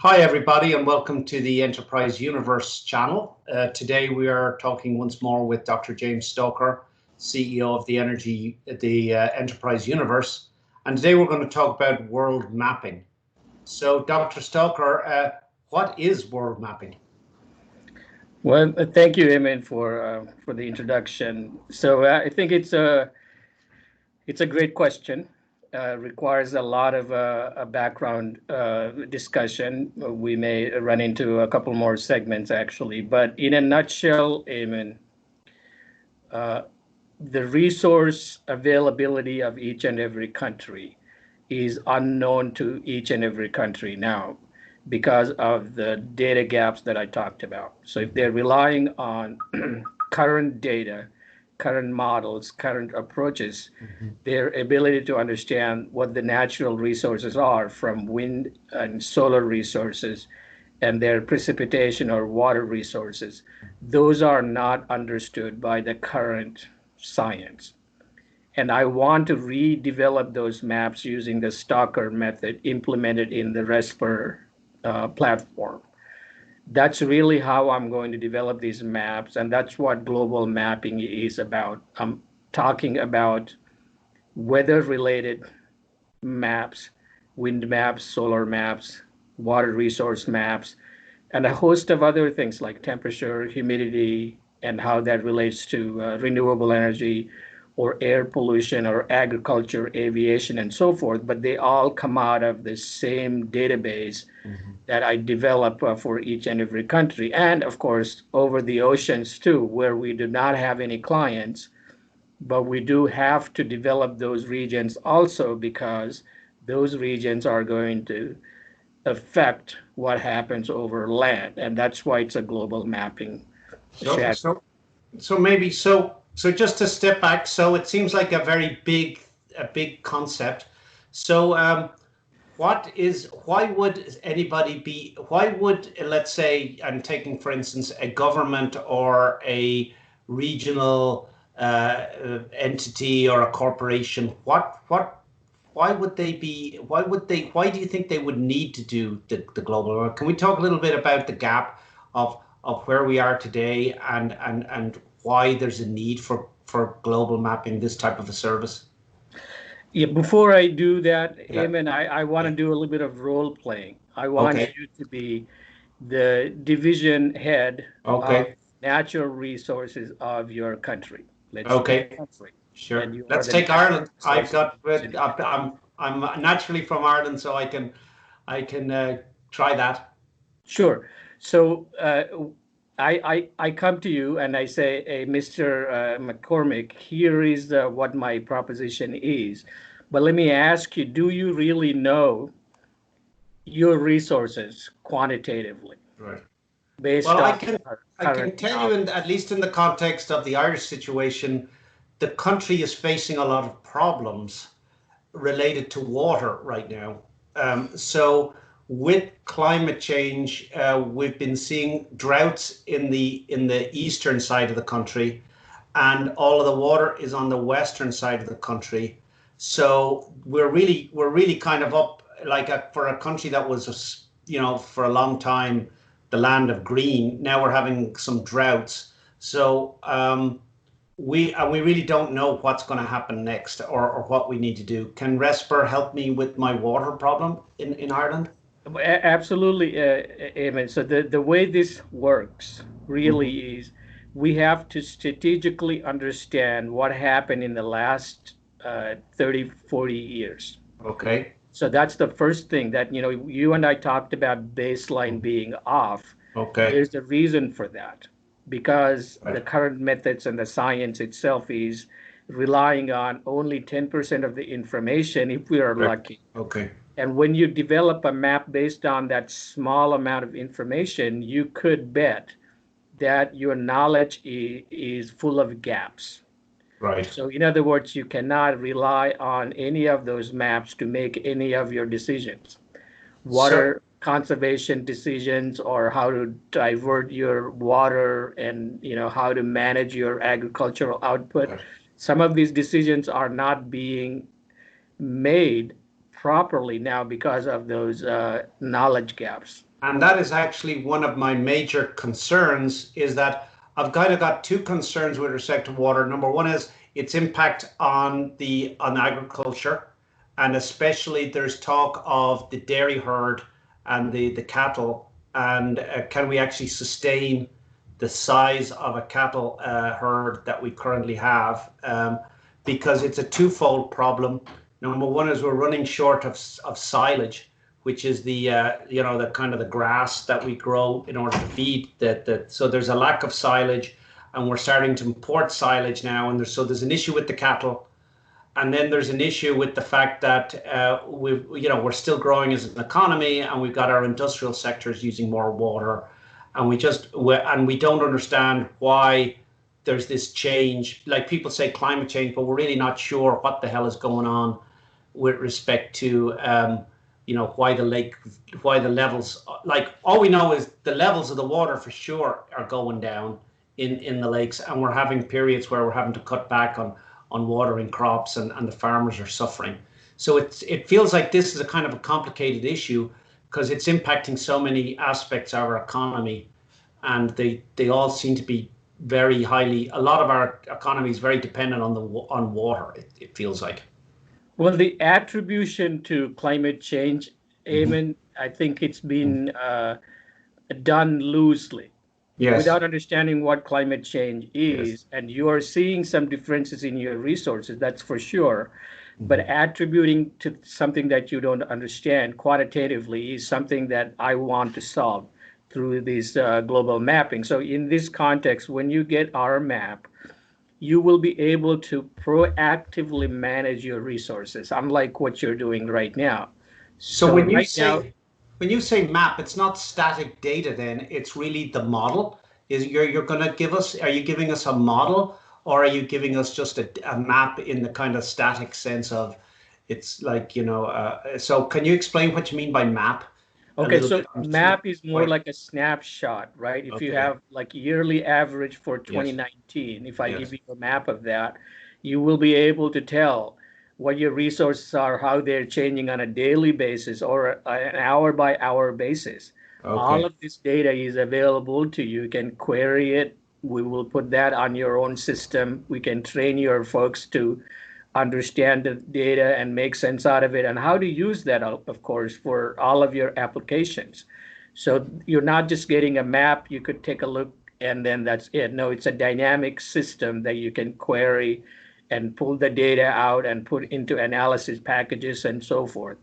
Hi, everybody, and welcome to the Enterprise Universe channel. Today, we are talking once more with Dr. James Stalker, CEO of the Enterprise Universe. And today, we're going to talk about world mapping. So, Dr. Stalker, what is world mapping? Well, thank you, Eamon, for the introduction. So I think it's a great question. Requires a lot of a background discussion. We may run into a couple more segments actually, but in a nutshell, Eamon, uh, the resource availability of each and every country is unknown to each and every country now because of the data gaps that I talked about. So if they're relying on current data, current models, current approaches, their ability to understand what the natural resources are from wind and solar resources and their precipitation or water resources, those are not understood by the current science. And I want to redevelop those maps using the Stalker method implemented in the RESPER platform. That's really how I'm going to develop these maps, and that's what global mapping is about. I'm talking about weather-related maps, wind maps, solar maps, water resource maps, and a host of other things like temperature, humidity, and how that relates to renewable energy or air pollution or agriculture, aviation, and so forth. But they all come out of the same database that I develop for each and every country. And of course, over the oceans too, where we do not have any clients, but we do have to develop those regions also because those regions are going to affect what happens over land, and that's why it's a global mapping strategy. So just to step back, so it seems like a very big concept. So, why would anybody be, why would, let's say, I'm taking, for instance, a government or a regional entity or a corporation, why do you think they would need to do the global work? Can we talk a little bit about the gap of where we are today and why there's a need for global mapping, this type of a service? Yeah, before I do that, Yeah. Eamon, I want to do a little bit of role playing. I want Okay. you to be the division head of Okay. natural resources of your country. Let's pick Okay. a country, and Sure. you are Let's the take natural Ireland. I've resources got, division head. I'm naturally from Ireland, so I can try that. Sure. So I come to you and I say, hey, Mr. McCormick, here is what my proposition is. But let me ask you, do you really know your resources quantitatively Right. based Well, on our I can current tell you, knowledge? at least in the context of the Irish situation, the country is facing a lot of problems related to water right now. So with climate change, we've been seeing droughts in the eastern side of the country, and all of the water is on the western side of the country. So we're really kind of up, like, for a country that was, for a long time the land of green. Now we're having some droughts. So we really don't know what's going to happen next, or what we need to do. Can Resper help me with my water problem in Ireland? Absolutely, Eamon. So the way this works Hmm. really is we have to strategically understand what happened in the last 30, 40 years. Okay. So that's the first thing that, you and I talked about baseline being off. Okay. There's a reason for that because the Right. current methods and the science itself is relying on only 10% of the information if we are Right. lucky. Okay. And when you develop a map based on that small amount of information, you could bet that your knowledge is full of gaps. Right. So, in other words, you cannot rely on any of those maps to make any of your decisions. So Water conservation decisions or how to divert your water and how to manage your agricultural output. right. Some of these decisions are not being made properly now because of those knowledge gaps. And that is actually one of my major concerns is that I've kind of got two concerns with respect to water. Number one is its impact on agriculture, and especially there's talk of the dairy herd and the cattle, and can we actually sustain the size of a cattle herd that we currently have? Because it's a twofold problem. Number one is we're running short of silage, which is the the kind of the grass that we grow in order to feed so there's a lack of silage, and we're starting to import silage now, and there's an issue with the cattle, and then there's an issue with the fact that we're still growing as an economy, and we've got our industrial sectors using more water, and we don't understand why there's this change. Like, people say climate change, but we're really not sure what the hell is going on with respect to why the levels, like, all we know is the levels of the water for sure are going down in the lakes, and we're having periods where we're having to cut back on watering crops, and the farmers are suffering. So it feels like this is a kind of a complicated issue because it's impacting so many aspects of our economy, and they all seem to be very highly, a lot of our economy is very dependent on water, it feels like. Well, the attribution to climate change, Mhm. Eamon, I think it's been done loosely Yes. without understanding what climate change Yes. is. And you are seeing some differences in your resources, that's for sure. But Mhm. attributing to something that you don't understand quantitatively is something that I want to solve through this global mapping. So, in this context, when you get our map, you will be able to proactively manage your resources, unlike what you're doing right now. So So right now, when you say map, it's not static data then, it's really the model. Is you're going to give us, are you giving us a model, or are you giving us just a map in the kind of static sense of it's like, so can you explain what you mean by map a okay, little so bit? I'm just not map is more quite. like a snapshot, right? If you Okay. have like yearly average for Yes. 2019, if I give Yes. you a map of that, you will be able to tell what your resources are, how they're changing on a daily basis or an hour by hour basis. All Okay. of this data is available to you. You can query it. We will put that on your own system. We can train your folks to understand the data and make sense out of it, and how to use that, of course, for all of your applications. So you're not just getting a map, you could take a look and then that's it. No, it's a dynamic system that you can query and pull the data out and put into analysis packages and so forth.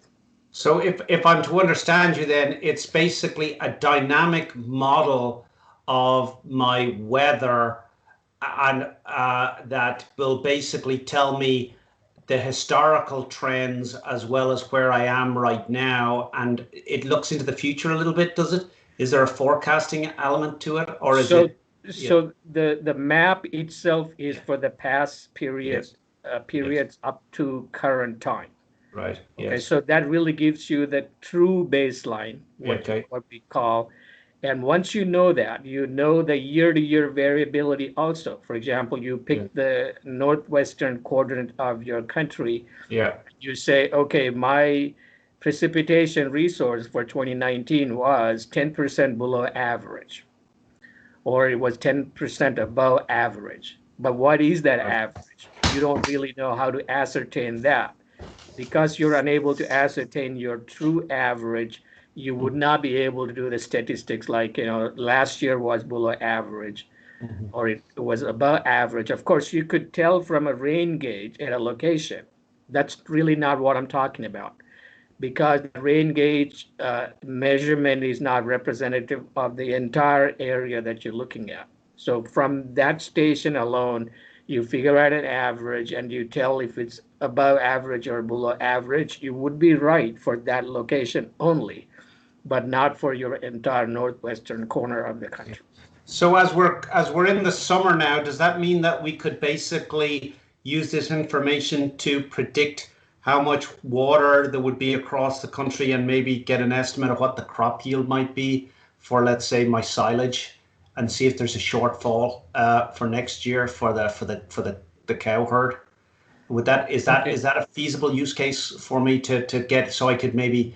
So if I'm to understand you, then it's basically a dynamic model of my weather, and that will basically tell me the historical trends as well as where I am right now, and it looks into the future a little bit, does it? Is there a forecasting element to it, or is So, it? Yeah. so the map itself is Yeah. for the past Yes. Yes. periods up to current time. Right. Okay, Yes. so that really gives you the true baseline, Okay. what we call. And once you know that, you know the year-to-year variability also. For example, you Yeah. pick the northwestern quadrant of your country. Yeah. You say, okay, my precipitation resource for 2019 was 10% below average, or it was 10% above average. But what is that Right. average? You don't really know how to ascertain that. Because you're unable to ascertain your true average, you would Mhm. not be able to do the statistics like, last year was below average Mhm. or it was above average. Of course, you could tell from a rain gauge at a location. That's really not what I'm talking about, because the rain gauge measurement is not representative of the entire area that you're looking at. So from that station alone, you figure out an average and you tell if it's above average or below average. You would be right for that location only, but not for your entire northwestern corner of the country. So as we're in the summer now, does that mean that we could basically use this information to predict how much water there would be across the country, and maybe get an estimate of what the crop yield might be for, let's say, my silage, and see if there's a shortfall for next year for the cow herd? Would that is that Okay. is that a feasible use case for me to get, so I could maybe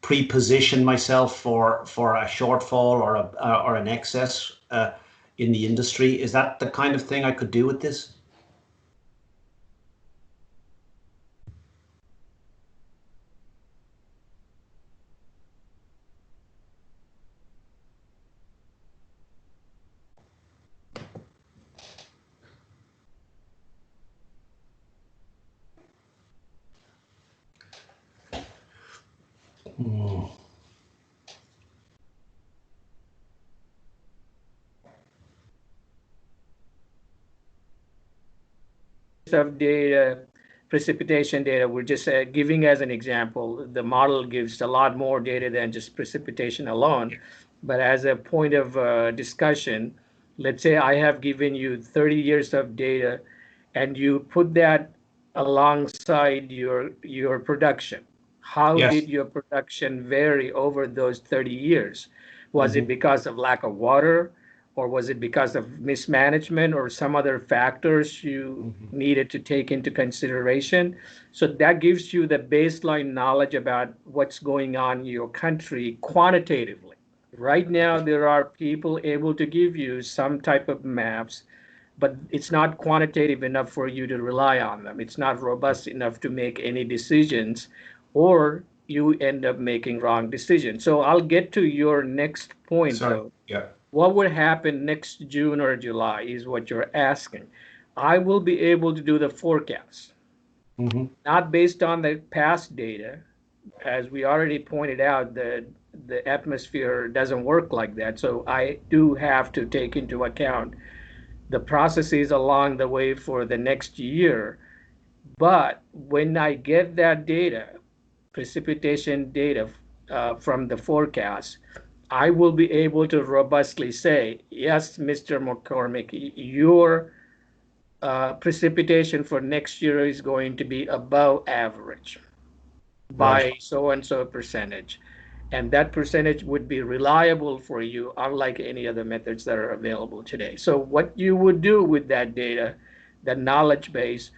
pre-position myself for a shortfall or an excess in the industry? Is that the kind of thing I could do with this? Hmm. Of data, precipitation data, we're just giving as an example. The model gives a lot more data than just precipitation alone. But as a point of discussion, let's say I have given you 30 years of data and you put that alongside your production. How Yes. did your production vary over those 30 years? Was it Mm-hmm. because of lack of water? Or was it because of mismanagement or some other factors you Mm-hmm. needed to take into consideration? So that gives you the baseline knowledge about what's going on in your country quantitatively. Right now, there are people able to give you some type of maps, but it's not quantitative enough for you to rely on them. It's not robust enough to make any decisions, or you end up making wrong decisions. So I'll get to your next point, Sorry. though. Yeah. What would happen next June or July is what you're asking. I will be able to do the forecast, Mm-hmm. not based on the past data. As we already pointed out, the atmosphere doesn't work like that. So I do have to take into account the processes along the way for the next year. But when I get that data, precipitation data from the forecast, I will be able to robustly say, yes, Mr. McCormick, your precipitation for next year is going to be above average Right. by so and so percentage. And that percentage would be reliable for you, unlike any other methods that are available today. So, what you would do with that data, that knowledge base,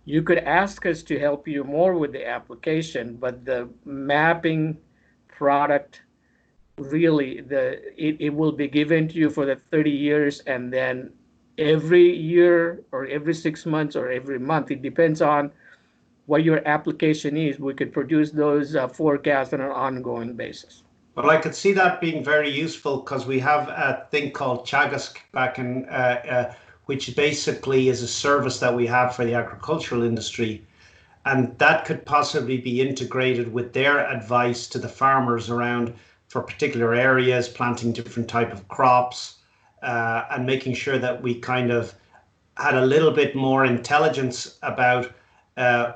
you could ask us to help you more with the application, but the mapping product really it will be given to you for the 30 years, and then every year or every 6 months or every month, it depends on what your application is, we could produce those forecasts on an ongoing basis. Well, I could see that being very useful because we have a thing called Chagas back in, which basically is a service that we have for the agricultural industry, and that could possibly be integrated with their advice to the farmers around for particular areas, planting different type of crops, and making sure that we kind of had a little bit more intelligence about uh,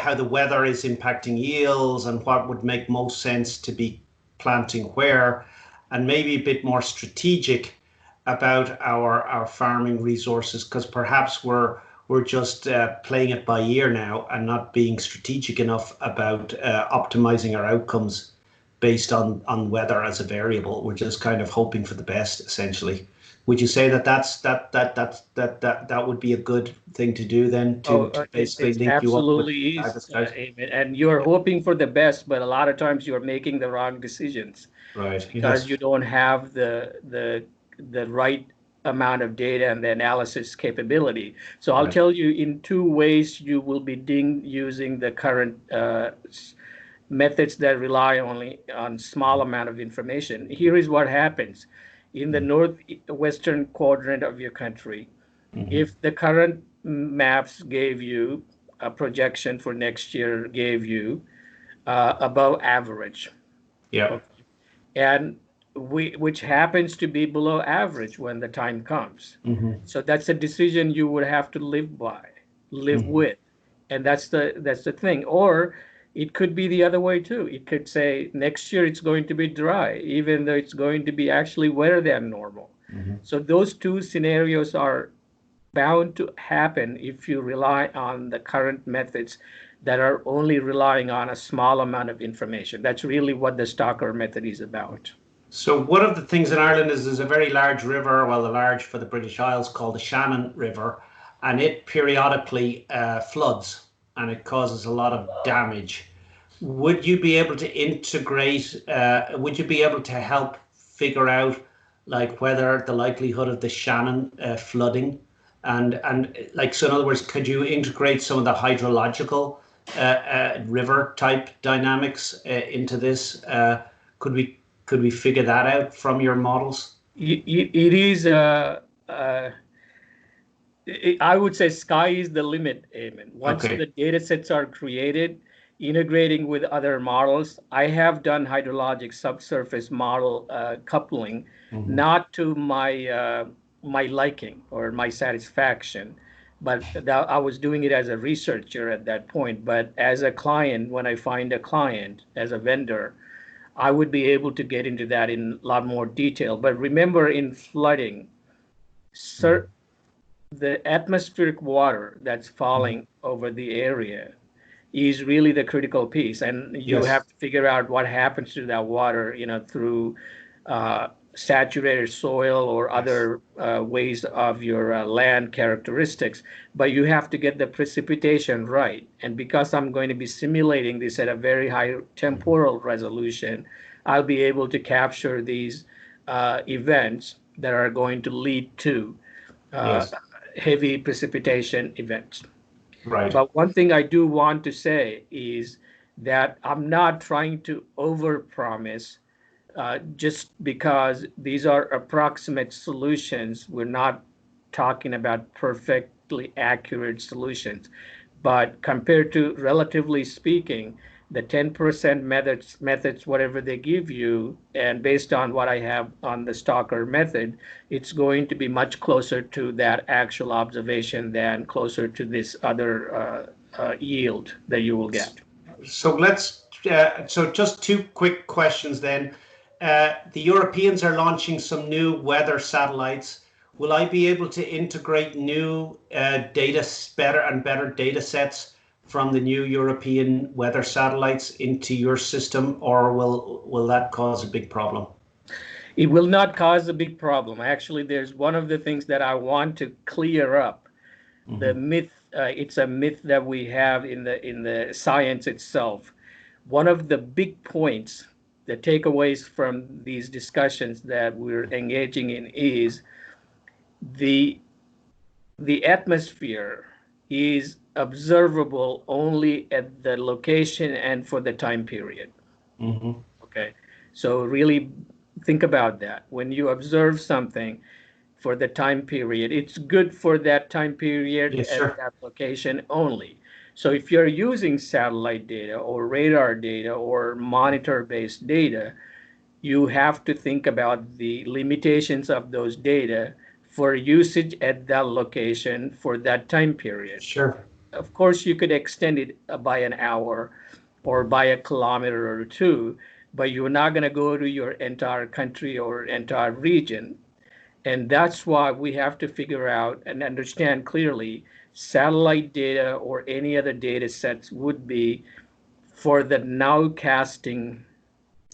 how the weather is impacting yields and what would make most sense to be planting where, and maybe a bit more strategic about our farming resources, because perhaps we're just playing it by ear now and not being strategic enough about optimizing our outcomes based on weather as a variable. We're just kind of hoping for the best, essentially. Would you say that that would be a good thing to do then, Oh, to it, basically it link you up with absolutely is, Chagas guys? Amen. And you're hoping for the best, but a lot of times you're making the wrong decisions Right. because Yes. you don't have the right amount of data and the analysis capability. So I'll Right. tell you in two ways you will be using the current methods that rely only on small amount of information. Here is what happens in the northwestern quadrant of your country. Mm-hmm. If the current maps gave you a projection for next year, gave you above average, Yeah. okay, and which happens to be below average when the time comes. Mm-hmm. So that's a decision you would have to live by, live Mm-hmm. with, and that's the thing. Or it could be the other way too. It could say next year it's going to be dry, even though it's going to be actually wetter than normal. Mm-hmm. So those two scenarios are bound to happen if you rely on the current methods that are only relying on a small amount of information. That's really what the Stalker method is about. So one of the things in Ireland is there's a very large river, well, the large for the British Isles, called the Shannon River, and it periodically floods and it causes a lot of damage. would you be able to integrate, would you be able to help figure out like whether the likelihood of the Shannon flooding and like, so in other words, could you integrate some of the hydrological river type dynamics into this? Could we figure that out from your models? It is, I would say sky is the limit, Eamon. Once Okay. the data sets are created, integrating with other models, I have done hydrologic subsurface model coupling, not to my liking or my satisfaction, but I was doing it as a researcher at that point. But as a client, when I find a client as a vendor, I would be able to get into that in a lot more detail. But remember, in flooding, the atmospheric water that's falling over the area is really the critical piece, and you Yes. have to figure out what happens to that water, through saturated soil or other ways of your land characteristics. But you have to get the precipitation right. And because I'm going to be simulating this at a very high temporal resolution, I'll be able to capture these events that are going to lead to Yes. heavy precipitation events. Right. But one thing I do want to say is that I'm not trying to overpromise just because these are approximate solutions. We're not talking about perfectly accurate solutions. But compared to, relatively speaking, the 10% methods, whatever they give you, and based on what I have on the Stalker method, it's going to be much closer to that actual observation than closer to this other yield that you will get. So so just two quick questions then. The Europeans are launching some new weather satellites. Will I be able to integrate new better data sets from the new European weather satellites into your system, or will that cause a big problem? It will not cause a big problem. Actually, there's one of the things that I want to clear up. The myth, it's a myth that we have in the science itself. One of the big points, the takeaways from these discussions that we're engaging in, is the the atmosphere is observable only at the location and for the time period. Mm-hmm. Okay, so really think about that. When you observe something for the time period, it's good for that time period Yes, at sure. that location only. So if you're using satellite data or radar data or monitor based data, you have to think about the limitations of those data for usage at that location for that time period. Sure. Of course, you could extend it by an hour or by a kilometer or two, but you're not going to go to your entire country or entire region. And that's why we have to figure out and understand clearly satellite data or any other data sets would be for the nowcasting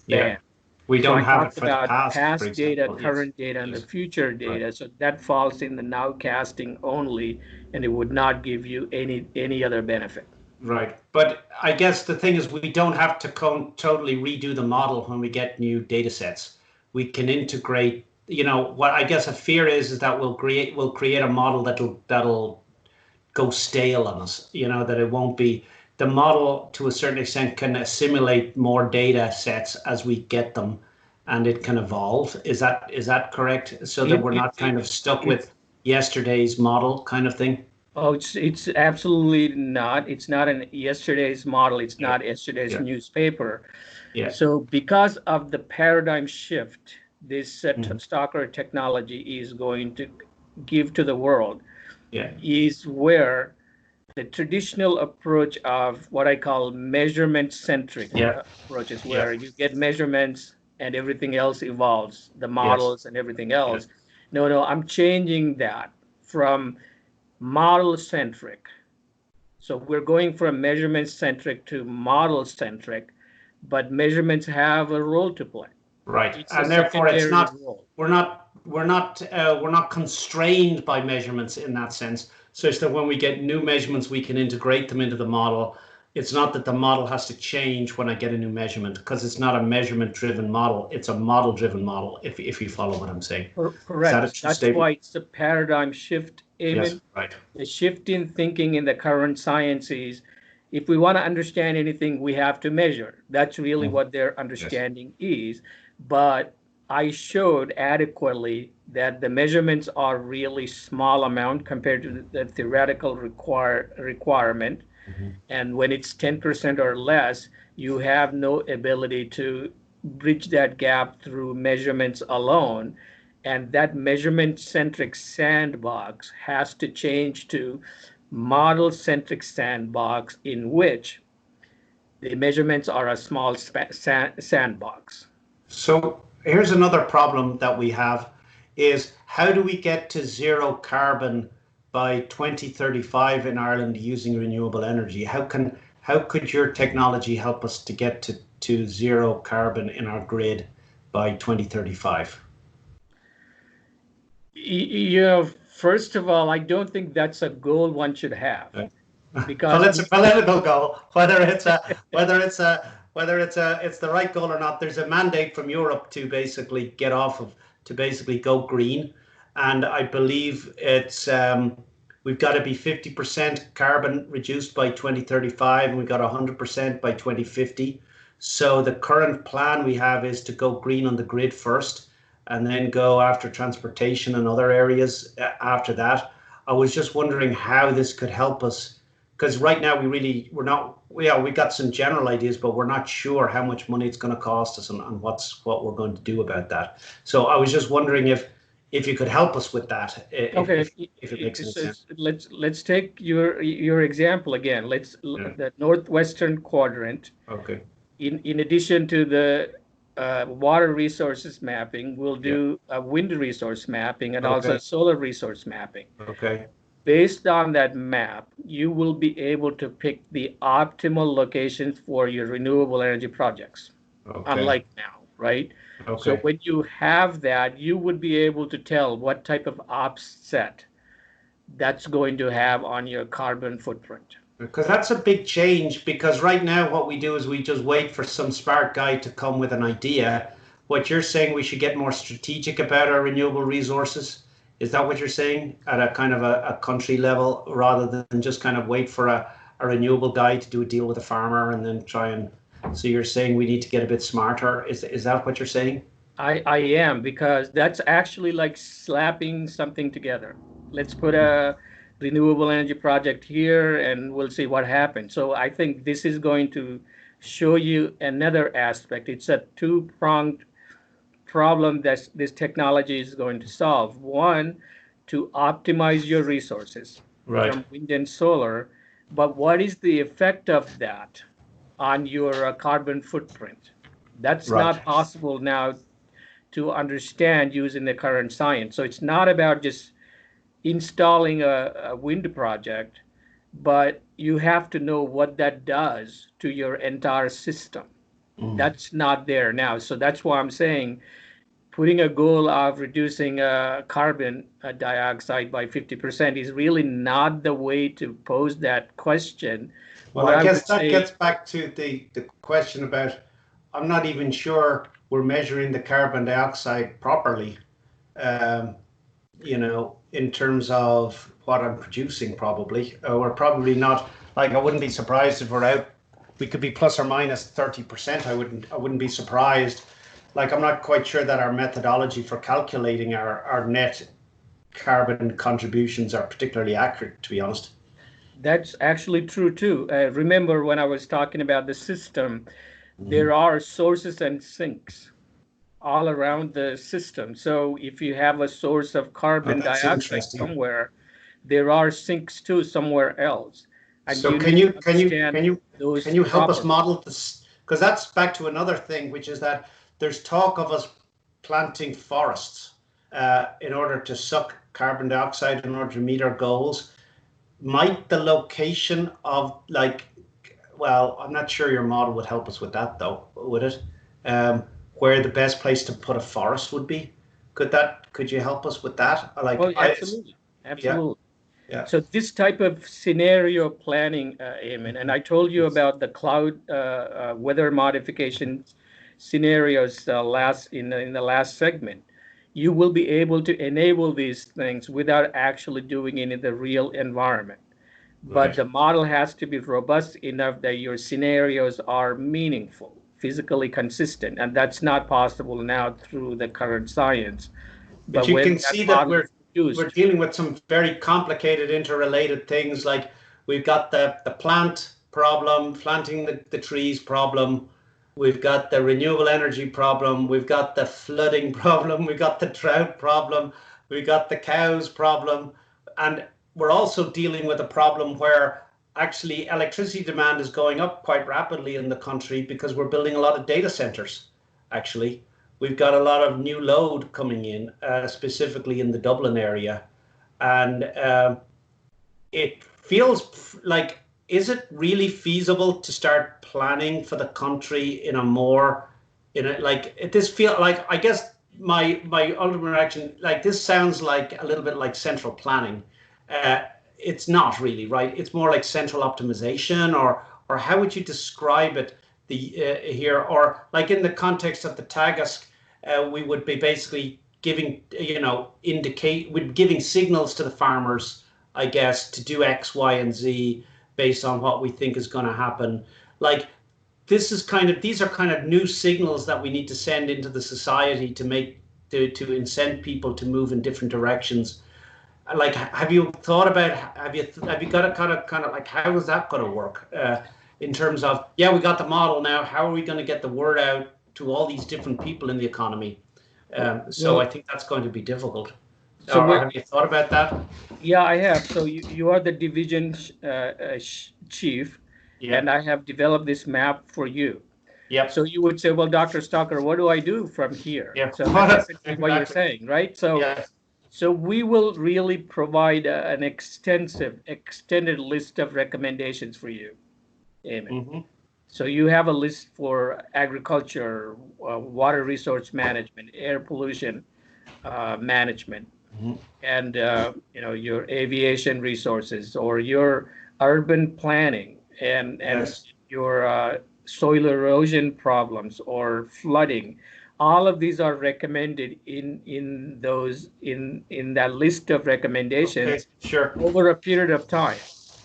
Yeah. band. We So don't I have it talked for the about past, for past data, example. Yes. current data, and the Yes. future Right. data. So that falls in the nowcasting only, and it would not give you any other benefit. Right. But I guess the thing is, we don't have to totally redo the model when we get new data sets. We can integrate, what I guess a fear is that we'll create a model that'll go stale on us, that it won't be the model to a certain extent can assimilate more data sets as we get them and it can evolve. Is that correct? So that It, we're it, not it, kind of stuck it's with yesterday's model kind of thing? Oh, it's absolutely not. It's not an yesterday's model. It's Yeah. not yesterday's Yeah. newspaper. Yeah. So because of the paradigm shift this Hmm. Stalker technology is going to give to the world Yeah. is where the traditional approach of what I call measurement centric Yeah. approaches, Yeah. where you get measurements and everything else evolves, the Yes. models and everything Yeah. else. No, I'm changing that from model centric. So we're going from measurement centric to model centric, but measurements have a role to play. Right. It's a And therefore it's secondary not role. we're not constrained by measurements in that sense, such that when we get new measurements, we can integrate them into the model It's not that the model has to change when I get a new measurement, because it's not a measurement driven model. It's a model driven model, if you follow what I'm saying. Is that a Correct. true That's statement? why it's a paradigm shift, Yes, Eamon. right. The shift in thinking in the current science is if we want to understand anything, we have to measure. That's really Mm. what their Yes. understanding is. But I showed adequately that the measurements are really small amount compared to the theoretical requirement. Mhm. And when it's 10% or less, you have no ability to bridge that gap through measurements alone. And that measurement centric sandbox has to change to model centric sandbox in which the measurements are a small sandbox. So here's another problem that we have is how do we get to zero carbon by 2035 in Ireland using renewable energy? How could your technology help us to get to zero carbon in our grid by 2035? You know, first of all, I don't think that's a goal one should have Well, because it's a political goal. Whether it's the right goal or not, there's a mandate from Europe to basically get off of to basically go green, and I believe it's we've got to be 50% carbon reduced by 2035, and we've got 100% by 2050. So the current plan we have is to go green on the grid first, and then go after transportation and other areas after that. I was just wondering how this could help us, because right now we're not, we got some general ideas, but we're not sure how much money it's going to cost us, and what we're going to do about that. So I was just wondering if you could help us with that, okay. if it makes any sense. Let's take your example again. Let's Yeah. the northwestern quadrant. Okay. In addition to the water resources mapping, we'll Yeah. do a wind resource mapping and also Okay. solar resource mapping. Okay. Based on that map, you will be able to pick the optimal locations for your renewable energy projects, Okay. unlike now, right? So Okay. when you have that, you would be able to tell what type of offset that's going to have on your carbon footprint. Because that's a big change. Because right now, what we do is we just wait for some smart guy to come with an idea. What you're saying, we should get more strategic about our renewable resources. Is that what you're saying at a kind of a country level, rather than just kind of wait for a renewable guy to do a deal with a farmer and then try and. So you're saying we need to get a bit smarter. Is that what you're saying? I am because that's actually like slapping something together. Let's put a renewable energy project here and we'll see what happens. So I think this is going to show you another aspect. It's a two-pronged problem that this technology is going to solve. One, to optimize your resources Right. from wind and solar, but what is the effect of that on your carbon footprint? That's Right. not possible now to understand using the current science. So it's not about just installing a wind project, but you have to know what that does to your entire system. Mm. That's not there now. So that's why I'm saying putting a goal of reducing carbon dioxide by 50% is really not the way to pose that question. Well, What I I guess would that say, gets back to the question about I'm not even sure we're measuring the carbon dioxide properly, um, in terms of what I'm producing, probably. We're probably not, like, I wouldn't be surprised if we're out, we could be plus or minus 30%. I wouldn't be surprised. Like, I'm not quite sure that our methodology for calculating our net carbon contributions are particularly accurate, to be honest. that's actually true too. Remember when I was talking about the system, Mhm. there are sources and sinks all around the system. So if you have a source of Oh, carbon that's dioxide interesting. somewhere, there are sinks too somewhere else. And So you can need you to can you understand can you can those you help us properly. model this? Because that's back to another thing, which is that there's talk of us planting forests in order to suck carbon dioxide in order to meet our goals. Might the location of, like, well, I'm not sure your model would help us with that though, would it? Um, where the best place to put a forest would be? Could you help us with that? Like Well, I, absolutely. yeah, Absolutely. Yeah. So this type of scenario planning, Eamon, and I told you about the cloud weather modification scenarios in the last segment. You will be able to enable these things without actually doing it in the real environment. But Right. the model has to be robust enough that your scenarios are meaningful, physically consistent, and that's not possible now through the current science. But But you when can that see that model we're is we're produced, dealing with some very complicated interrelated things. Like we've got the plant problem, planting the trees problem. We've got the renewable energy problem. We've got the flooding problem. We've got the drought problem. We've got the cows problem. And we're also dealing with a problem where actually electricity demand is going up quite rapidly in the country because we're building a lot of data centers, actually. We've got a lot of new load coming in, specifically in the Dublin area. And it feels like, is it really feasible to start planning for the country in a more, in a, like, it this feel like, I guess my ultimate reaction, like this sounds like a little bit like central planning. Uh, it's not really, right? It's more like central optimization, or how would you describe it here? Or like in the context of the Tagus, we would be basically giving, we're giving signals to the farmers, I guess, to do X, Y, and Z based on what we think is going to happen. Like these are kind of new signals that we need to send into the society to make to incent people to move in different directions. Like, have you thought about, have you got a kind of like, how is that going to work, in terms of, yeah, we got the model now, how are we going to get the word out to all these different people in the economy? So I well, think that's going to be difficult. so Or we're, have you thought about that? yeah, I have. So you are the division chief, Yeah. and I have developed this map for you. So Yep. you would say, well, Dr. Stalker, what do I do from here? Yeah. So that's essentially what you're Exactly. saying, right? So Yes. so we will really provide an extended list of recommendations for you, Eamon. Hmm. So you have a list for agriculture, water resource management, air pollution management, Hmm. and your aviation resources, or your urban planning, and Yes. your soil erosion problems or flooding. All of these are recommended in that list of Okay. recommendations Sure. over a period of time.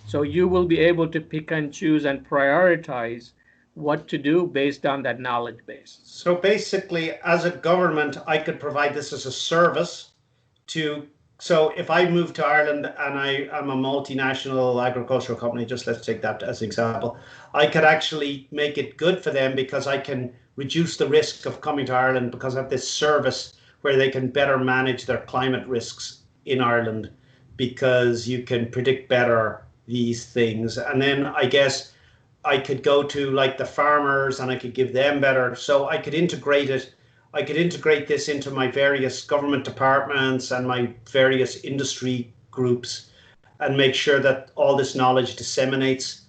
So you will be able to pick and choose and prioritize what to do based on that knowledge base. So basically, as a government, I could provide this as a service to. So if I move to Ireland and I am a multinational agricultural company, just let's take that as an example, I could actually make it good for them because I can reduce the risk of coming to Ireland because of this service where they can better manage their climate risks in Ireland, because you can predict better these things. And then I guess I could go to like the farmers and I could give them better. So I could integrate it. I could integrate this into my various government departments and my various industry groups and make sure that all this knowledge disseminates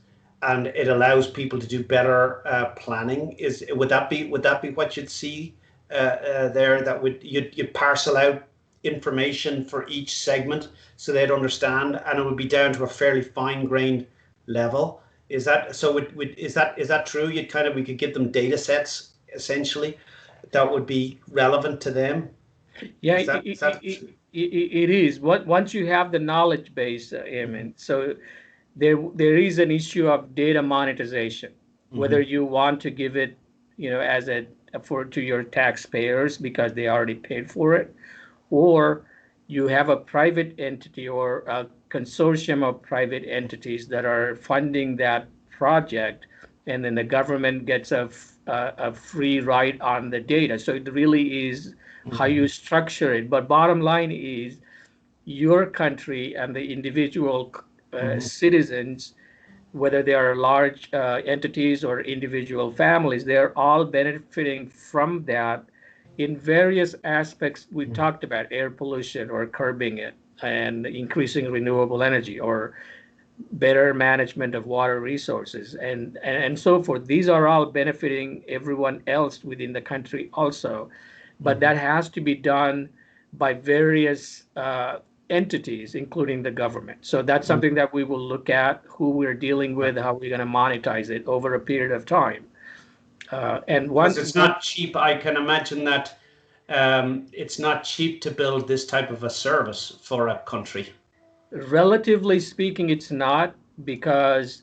and it allows people to do better planning. Is would that be what you'd see there? That would you'd parcel out information for each segment so they'd understand, and it would be down to a fairly fine-grained level. Is that so? Is that true? We could give them data sets essentially that would be relevant to them. Yeah, Is that it is. Once you have the knowledge base, Mhm. Eamon, so there is an issue of data monetization, whether Mhm. you want to give it, as a for to your taxpayers because they already paid for it, or you have a private entity or a consortium of private entities that are funding that project, and then the government gets a free ride on the data. So it really is how you Mhm. structure it. But bottom line is your country and the individual Mhm. citizens, whether they are large entities or individual families, they're all benefiting from that in various aspects we Mhm. talked about: air pollution or curbing it, and increasing renewable energy, or better management of water resources, and so forth. These are all benefiting everyone else within the country also, but Mhm. that has to be done by various entities, including the government. So that's something that we will look at, who we're dealing with, how we're going to monetize it over a period of time. And Because one, it's not cheap. I can imagine that it's not cheap to build this type of a service for a country. relatively speaking, it's not, because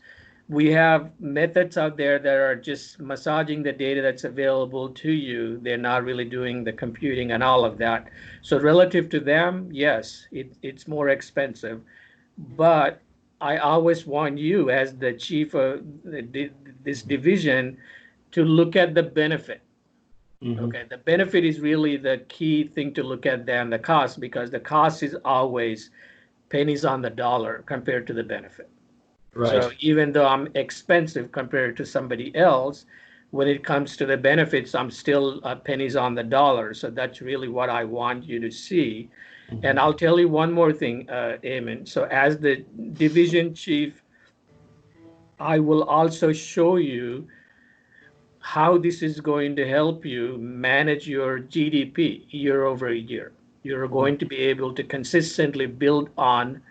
we have methods out there that are just massaging the data that's available to you. They're not really doing the computing and all of that. So relative to them, yes, it's more expensive. But I always want you, as the chief of this division, to look at the benefit. Hmm. Okay, the benefit is really the key thing to look at than the cost, because the cost is always pennies on the dollar compared to the benefit. So Right. even though I'm expensive compared to somebody else, when it comes to the benefits, I'm still pennies on the dollar. So that's really what I want you to see. And Hmm. I'll tell you one more thing, Eamon. So as the division chief, I will also show you how this is going to help you manage your GDP year over year. You're going to be able to consistently build on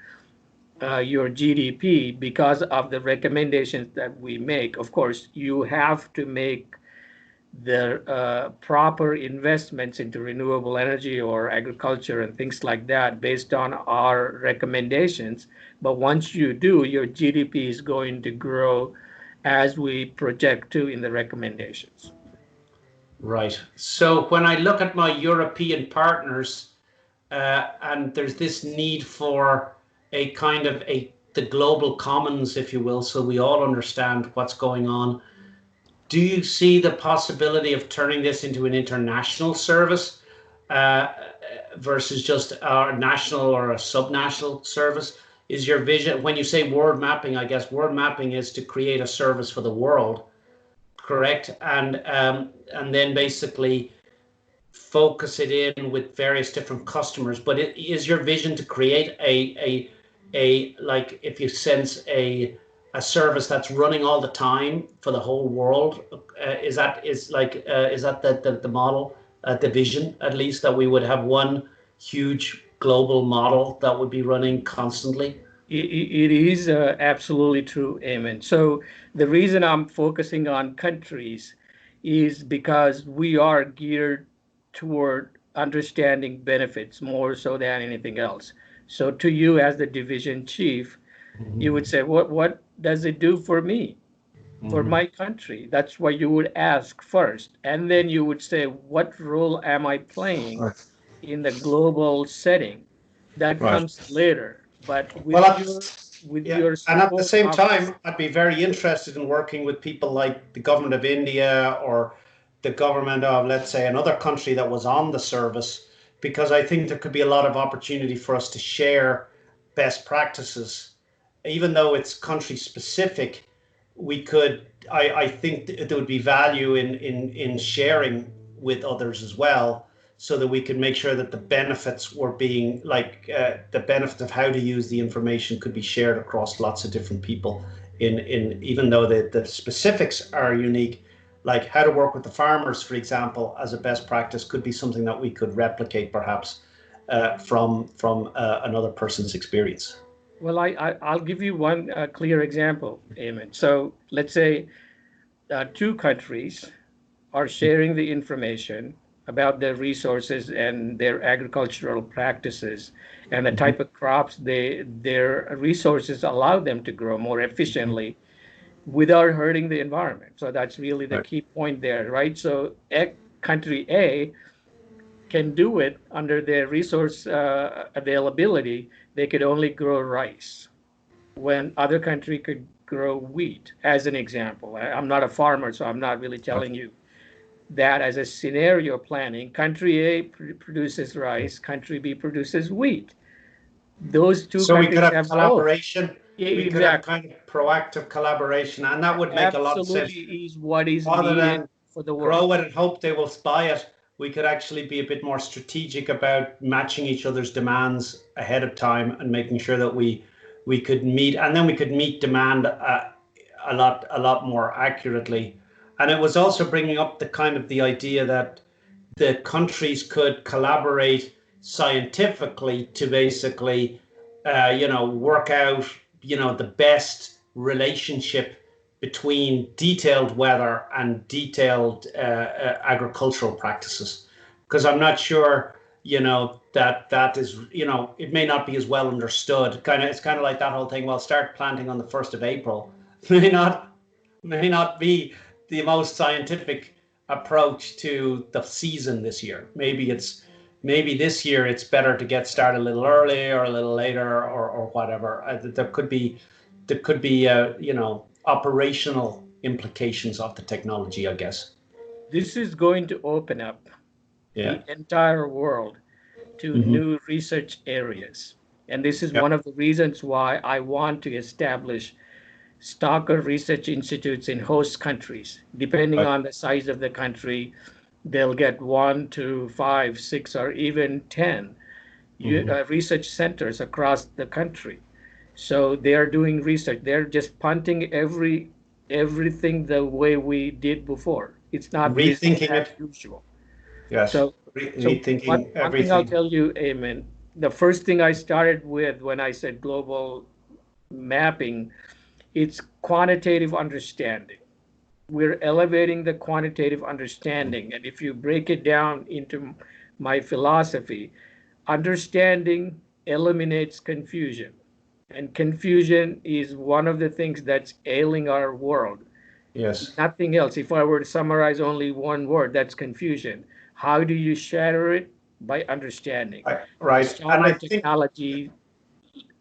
your GDP because of the recommendations that we make. Of course, you have to make the proper investments into renewable energy or agriculture and things like that based on our recommendations. But once you do, your GDP is going to grow as we project to in the recommendations. Right. So when I look at my European partners, and there's this need for a kind of a the global commons, if you will, so we all understand what's going on. Do you see the possibility of turning this into an international service uh, versus just a national or a subnational service? Is your vision, when you say world mapping, I guess world mapping is to create a service for the world, correct? And then basically focus it in with various different customers. But is your vision to create a like, if you sense a service that's running all the time for the whole world? Is that the model, the vision at least, that we would have one huge global model that would be running constantly? It is absolutely true, Amen. So the reason I'm focusing on countries is because we are geared toward understanding benefits more so than anything else. So to you as the division chief, you would say, what does it do for me, for Hmm. my country? That's what you would ask first. And then you would say, what role am I playing Right. in the global setting? That Right. comes later. But Well, with yeah, your and at the support same of time, I'd be very interested in working with people like the government of India or the government of, let's say, another country that was on the service, because I think there could be a lot of opportunity for us to share best practices. Even though it's country specific, we could, I think there would be value in sharing with others as well, so that we could make sure that the benefits were being the benefit of how to use the information could be shared across lots of different people, in even though the specifics are unique, like how to work with the farmers, for example, as a best practice could be something that we could replicate perhaps from another person's experience. Well, I'll give you one clear example, Eamon. So let's say two countries are sharing the information about their resources and their agricultural practices and the Mhm. type of crops their resources allow them to grow more efficiently without hurting the environment. So that's really the Right. key point there, right? So country A can do it under their resource availability. They could only grow rice when other country could grow wheat, as an example. I'm not a farmer, so I'm not really telling you that as a scenario planning. Country A produces rice, country B produces wheat. Those two So we could countries have have both. collaboration. We could have Exactly. kind of proactive collaboration, and that would make a lot of sense. Absolutely is what is Rather needed than for the world. grow it and hope they will buy it, we could actually be a bit more strategic about matching each other's demands ahead of time and making sure that we could meet, and then we could meet demand a lot more accurately. And it was also bringing up the kind of the idea that the countries could collaborate scientifically to basically, work out, the best relationship between detailed weather and detailed agricultural practices. Because I'm not sure, that is, it may not be as well understood. It's kind of like that whole thing. Well, start planting on the 1st of April. May not be the most scientific approach to the season this year. Maybe this year it's better to get started a little early or a little later or whatever. There could be operational implications of the technology, I guess. This is going to open up Yeah. the entire world to new research areas. And this is Yeah. one of the reasons why I want to establish Stalker Research Institutes in host countries. Depending Right. on the size of the country, they'll get 1 to 5, 6, or even 10 research centers across the country. So they are doing research. They're just punting everything the way we did before. It's not business Rethinking as it. usual. Yes. So, so one, Rethinking one thing I'll everything. tell you, Eamon, the first thing I started with when I said global mapping, it's quantitative understanding. We're elevating the quantitative understanding. And if you break it down into my philosophy, understanding eliminates confusion. And confusion is one of the things that's ailing our world. Yes. Nothing else. If I were to summarize only one word, that's confusion. How do you shatter it? By understanding. The Right. And I Stalker think technology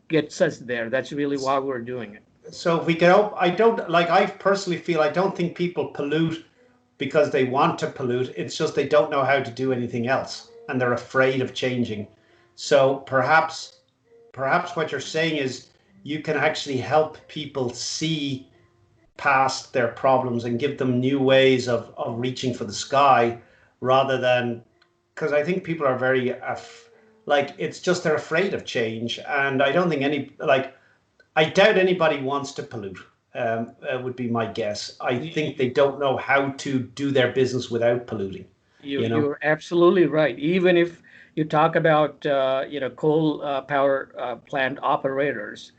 gets us there. That's really why we're doing it. so. If we get up, I don't like. I personally feel I don't think people pollute because they want to pollute. It's just they don't know how to do anything else, and they're afraid of changing. So perhaps what you're saying is you can actually help people see past their problems and give them new ways of reaching for the sky rather than, because I think people are very like, it's just they're afraid of change, and I don't think I doubt anybody wants to pollute. Would be my guess. I think they don't know how to do their business without polluting. You're absolutely right. Even if you talk about coal power plant operators,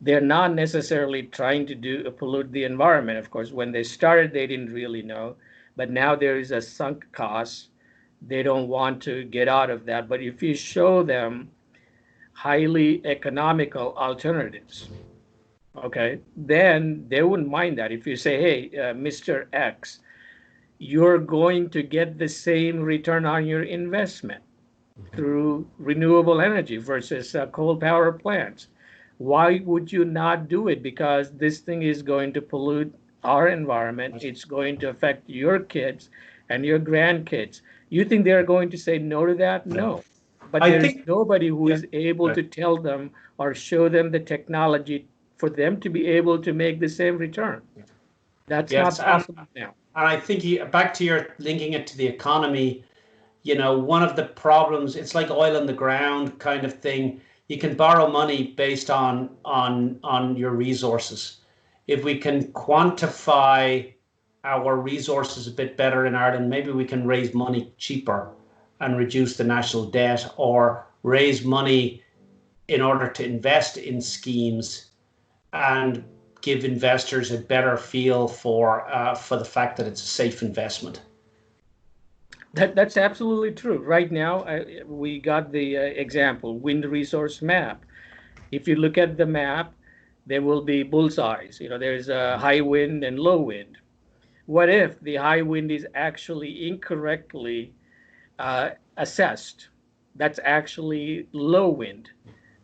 they're not necessarily trying to do pollute the environment. Of course, when they started, they didn't really know, but now there is a sunk cost. They don't want to get out of that. But if you show them highly economical alternatives, okay, then they wouldn't mind that. If you say, hey, Mr. X, you're going to get the same return on your investment through renewable energy versus coal power plants. Why would you not do it? Because this thing is going to pollute our environment. It's going to affect your kids and your grandkids. You think they're going to say no to that? No. But I there's think, nobody who yeah, is able to tell them or show them the technology for them to be able to make the same return. That's yes, not possible now. and I think back to your linking it to the economy. One of the problems, it's like oil in the ground kind of thing. You can borrow money based on your resources. If we can quantify our resources a bit better in Ireland, maybe we can raise money cheaper and reduce the national debt, or raise money in order to invest in schemes and give investors a better feel for the fact that it's a safe investment. That's absolutely true. Right now, we got the example, wind resource map. If you look at the map, there will be bullseyes. There's a high wind and low wind. What if the high wind is actually incorrectly assessed? That's actually low wind.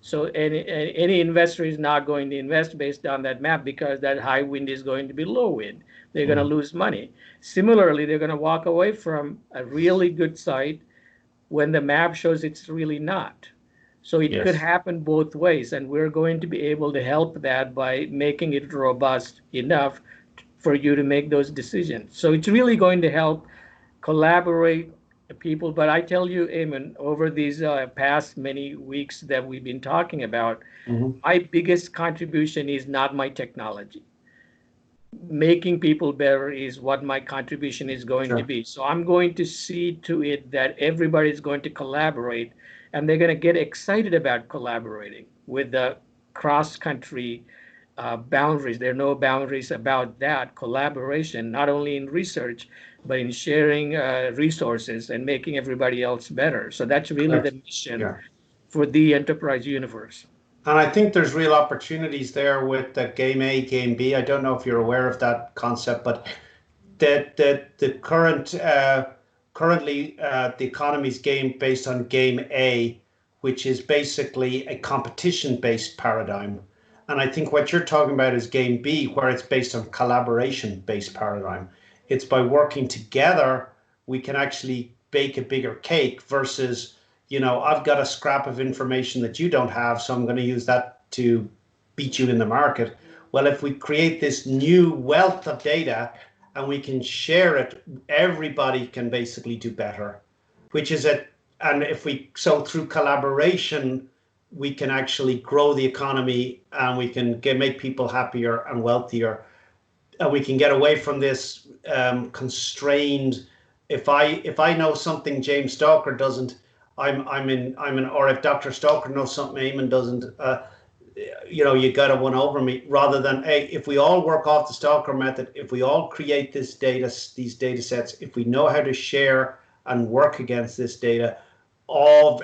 So any investor is not going to invest based on that map because that high wind is going to be low wind. They're going to lose money. Similarly, they're going to walk away from a really good site when the map shows it's really not. So it could Yes. happen both ways, and we're going to be able to help that by making it robust enough for you to make those decisions. So it's really going to help collaborate people. But I tell you, Eamon, over these past many weeks that we've been talking about, my biggest contribution is not my technology. Making people better is what my contribution is going to Sure. be. So I'm going to see to it that everybody is going to collaborate and they're going to get excited about collaborating with the cross-country boundaries. There are no boundaries about that collaboration, not only in research, but in sharing resources and making everybody else better. So that's really the Correct. mission Yeah. for the enterprise universe. And I think there's real opportunities there with the game A, game B. I don't know if you're aware of that concept, but the currently the economy's game based on game A, which is basically a competition-based paradigm. And I think what you're talking about is game B, where it's based on collaboration-based paradigm. It's by working together we can actually bake a bigger cake versus, I've got a scrap of information that you don't have, so I'm going to use that to beat you in the market. Well, if we create this new wealth of data and we can share it, everybody can basically do better, which is it. And so through collaboration, we can actually grow the economy and we can make people happier and wealthier. And we can get away from this constrained. If I know something James Stalker doesn't, or if Dr. Stalker knows something Eamon doesn't, you got to one over me, rather than, hey, if we all work off the Stalker method, if we all create these data sets, if we know how to share and work against this data,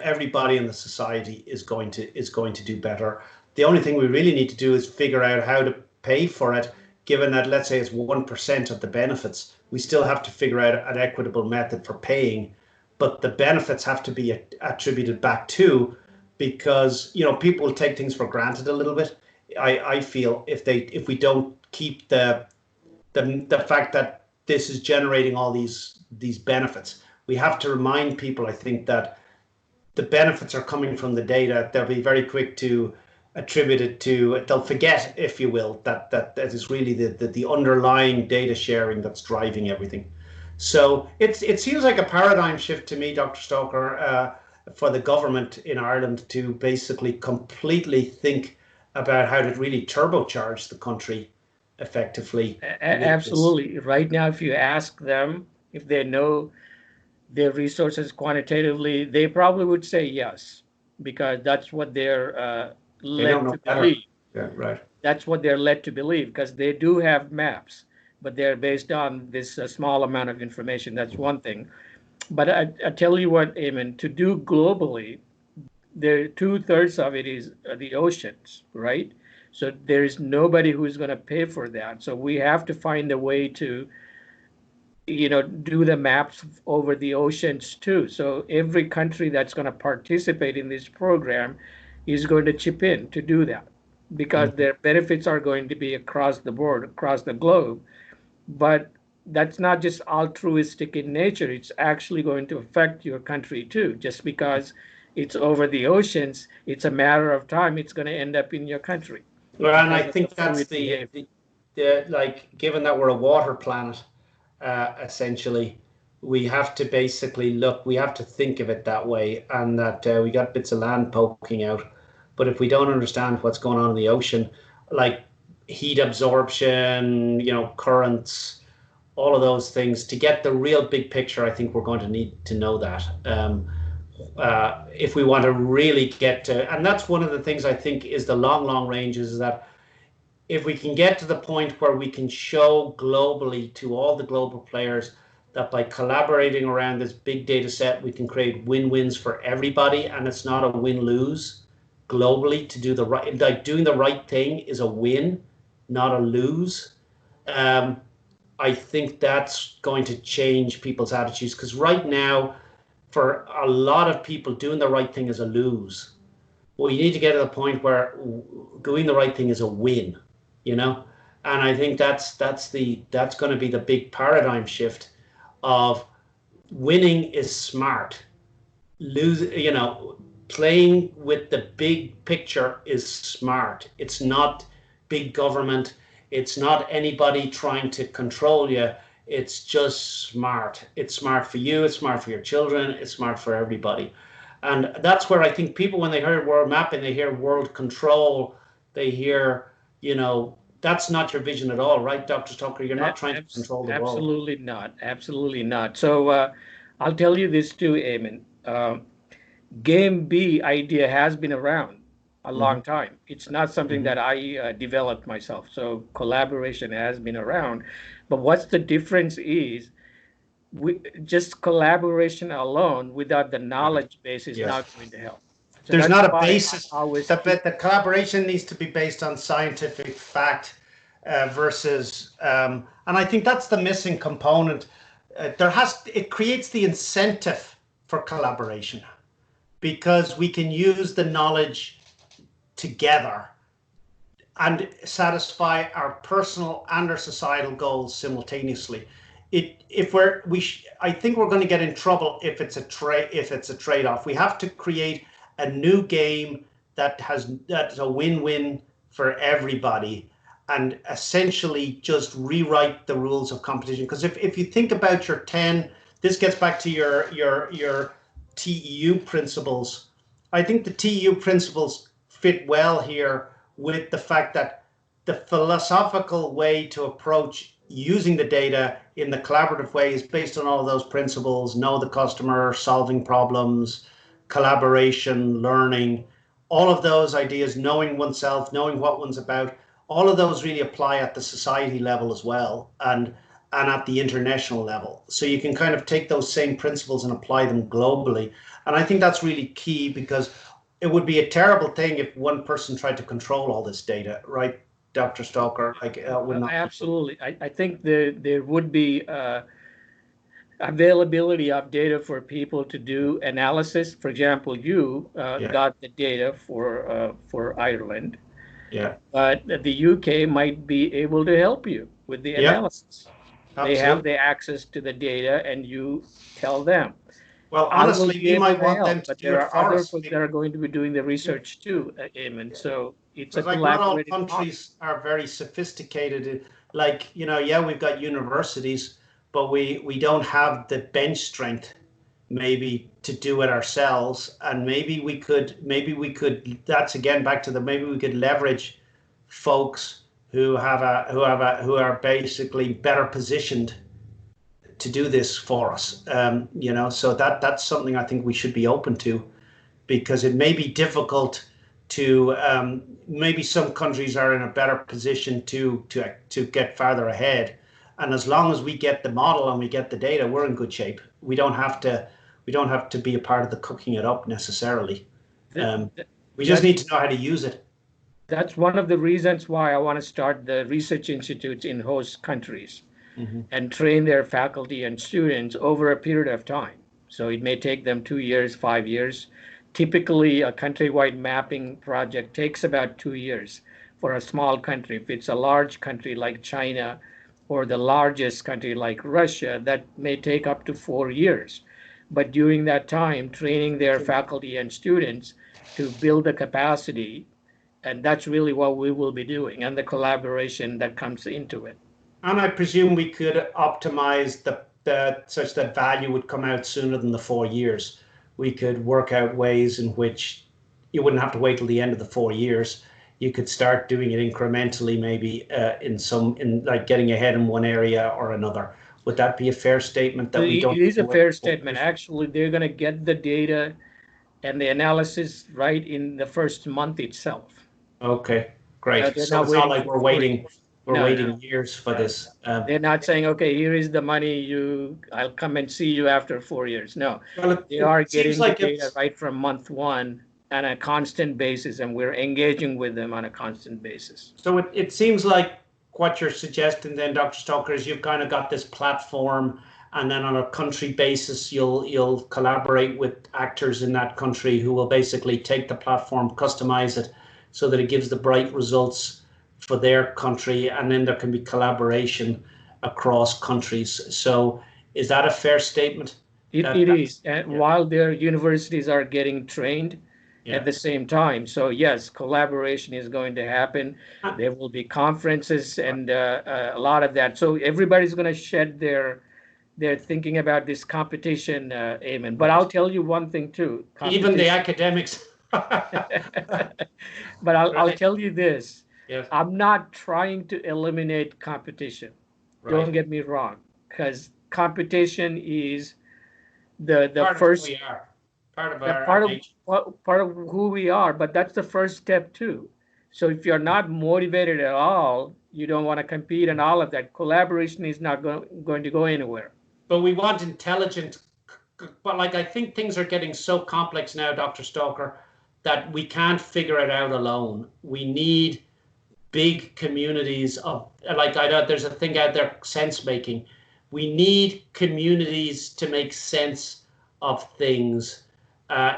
everybody in the society is going to do better. The only thing we really need to do is figure out how to pay for it, given that, let's say, it's 1% of the benefits. We still have to figure out an equitable method for paying, but the benefits have to be attributed back to, because people take things for granted a little bit. I feel if we don't keep the fact that this is generating all these benefits, we have to remind people, I think, that the benefits are coming from the data. They'll be very quick to attribute it to, they'll forget, if you will, that is really the underlying data sharing that's driving everything. So it seems like a paradigm shift to me, Dr. Stalker, for the government in Ireland to basically completely think about how to really turbocharge the country effectively. Absolutely. Right now, if you ask them if they know their resources quantitatively, they probably would say yes, because that's what they're They don't led know to better. believe. Yeah, right. That's what they're led to believe, because they do have maps, but they're based on this small amount of information. That's one thing. But I tell you what, Eamon, to do globally, there 2/3 of it is the oceans, right? So there is nobody who's going to pay for that. So we have to find a way to, do the maps over the oceans too. So every country that's going to participate in this program is going to chip in to do that, because Mhm. their benefits are going to be across the board, across the globe. But that's not just altruistic in nature. It's actually going to affect your country too. Just because it's over the oceans, it's a matter of time. It's going to end up in your country Well, and I because of the think that's fluid behavior. like, given that we're a water planet, essentially, we have to basically we have to think of it that way, and that we got bits of land poking out. But if we don't understand what's going on in the ocean, like heat absorption, currents, all of those things, to get the real big picture, I think we're going to need to know that. If we want to really get to, and that's one of the things I think is the long range, is that if we can get to the point where we can show globally to all the global players that by collaborating around this big data set, we can create win-wins for everybody, and it's not a win-lose globally. To do the right, like doing the right thing is a win, not a lose. Um, I think that's going to change people's attitudes, because right now, for a lot of people, doing the right thing is a lose. Well, you need to get to the point where doing the right thing is a win, you know. And I think that's going to be the big paradigm shift of winning is smart. Playing with the big picture is smart. It's not big government. It's not anybody trying to control you. It's just smart. It's smart for you. It's smart for your children. It's smart for everybody. And that's where I think people, when they hear world mapping, they hear world control, they hear, that's not your vision at all, right, Dr. Tucker? You're not trying to control the world. Absolutely not. Absolutely not. So I'll tell you this too, Eamon. Game B idea has been around a Hmm. long time. It's not something Hmm. that I developed myself. So collaboration has been around. But what's the difference is just collaboration alone without the knowledge base is Yes. not going to help. So There's that's not a why I basis. always keep. The collaboration needs to be based on scientific fact versus, and I think that's the missing component. It creates the incentive for collaboration because we can use the knowledge together and satisfy our personal and our societal goals simultaneously. If I think we're going to get in trouble if it's a trade-off. We have to create a new game that's a win-win for everybody, and essentially just rewrite the rules of competition. Because if you think about your 10, this gets back to your TEU principles. I think the TEU principles fit well here with the fact that the philosophical way to approach using the data in the collaborative way is based on all of those principles: know the customer, solving problems, collaboration, learning, all of those ideas, knowing oneself, knowing what one's about. All of those really apply at the society level as well, and at the international level. So you can kind of take those same principles and apply them globally. And I think that's really key, because it would be a terrible thing if one person tried to control all this data, right, Dr. Stalker? Like, would not be good. Absolutely. I think there would be availability of data for people to do analysis. For example, you Yeah, got the data for Ireland, yeah, but the UK might be able to help you with the yeah, analysis. They have absolutely. the access to the data, and you tell them. Well, I will honestly, be we able might to want them help, to but do there it are for other us. folks that are going to be doing the Yeah, research too, Eamon. yeah. So it's a Because like not all collaborative process. countries are very sophisticated. Like, yeah, we've got universities, but we don't have the bench strength maybe to do it ourselves. And maybe we could, that's again back to the, maybe we could leverage folks who are basically better positioned to do this for us. So that's something I think we should be open to, because it may be difficult to, maybe some countries are in a better position to get farther ahead. And as long as we get the model and we get the data, we're in good shape. We don't have to be a part of the cooking it up necessarily. Th- Um, th- we just That's need to know how to use it. that's one of the reasons why I want to start the research institutes in host countries Hmm. and train their faculty and students over a period of time. So it may take them 2 years, 5 years. Typically, a countrywide mapping project takes about 2 years for a small country. If it's a large country like China or the largest country like Russia, that may take up to 4 years. But during that time, training their faculty and students to build the capacity, and that's really what we will be doing, and the collaboration that comes into it. And I presume we could optimize the such that value would come out sooner than the 4 years. We could work out ways in which you wouldn't have to wait till the end of the 4 years. You could start doing it incrementally, maybe in like getting ahead in one area or another. Would that be a fair statement, that we It don't is a wait fair 4 years? statement. Actually, they're going to get the data and the analysis right in the first month itself. Okay, great. They're So not it's not waiting like for 4 years. we're No, no, waiting years for no. this. They're not saying, okay, here is the money, I'll come and see you after 4 years. No, Well, they it are seems getting the like data it's right from month one on a constant basis, and we're engaging with them on a constant basis. So it seems like what you're suggesting then, Dr. Stoker, is you've kind of got this platform, and then on a country basis, you'll collaborate with actors in that country who will basically take the platform, customize it so that it gives the bright results for their country, and then there can be collaboration across countries. So is that a fair statement? It is, That's and yeah, while their universities are getting trained at yeah. the same time. So yes, collaboration is going to happen. Uh, There will be conferences and a lot of that. So everybody's going to shed their thinking about this competition, Eamon. But I'll Right. tell you one thing too, Even the competition. academics. But I'll Right. tell you this, Yes. I'm not trying to eliminate competition. Don't Right. get me wrong, because competition is the Part of who first we are. part of That our nature. part of who we are, but that's the first step too. So if you're not motivated at all, you don't want to compete and all of that, collaboration is not going to go anywhere. But we want intelligent, but like I think things are getting so complex now, Dr. Stalker, that we can't figure it out alone. We need big communities of, like, I know there's a thing out there, sense making. We need communities to make sense of things